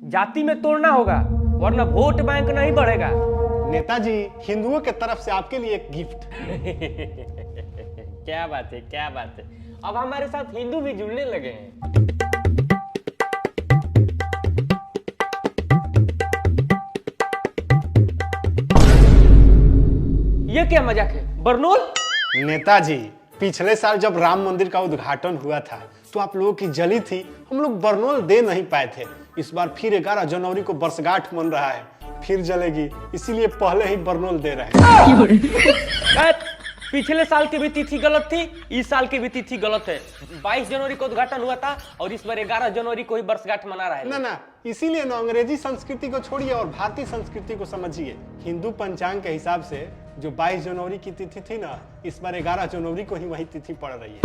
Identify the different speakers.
Speaker 1: जाति में तोड़ना होगा वरना वोट बैंक नहीं बढ़ेगा।
Speaker 2: नेताजी, हिंदुओं के तरफ से आपके लिए एक गिफ्ट।
Speaker 1: क्या बात है, क्या बात है। अब हमारे साथ हिंदू भी जुड़ने लगे हैं। ये क्या मजाक है बरनोल?
Speaker 2: नेताजी, पिछले साल जब राम मंदिर का उद्घाटन हुआ था तो आप लोगों की जली थी, हम लोग बरनोल दे नहीं पाए थे। इस बार फिर 11 जनवरी को वर्षगांठ मन रहा है, फिर जलेगी, इसीलिए पहले ही बरनोल दे रहे हैं।
Speaker 1: पिछले साल की भी तिथि गलत थी, इस साल की भी तिथि गलत है। 22 जनवरी को उद्घाटन हुआ था और इस बार 11 जनवरी को ही वर्षगांठ मना रहा है।
Speaker 2: ना, इसीलिए ना अंग्रेजी संस्कृति को छोड़िए और भारतीय संस्कृति को समझिए। हिंदू पंचांग के हिसाब से जो 22 जनवरी की तिथि थी ना, इस बार 11 जनवरी को ही वही तिथि पड़ रही है।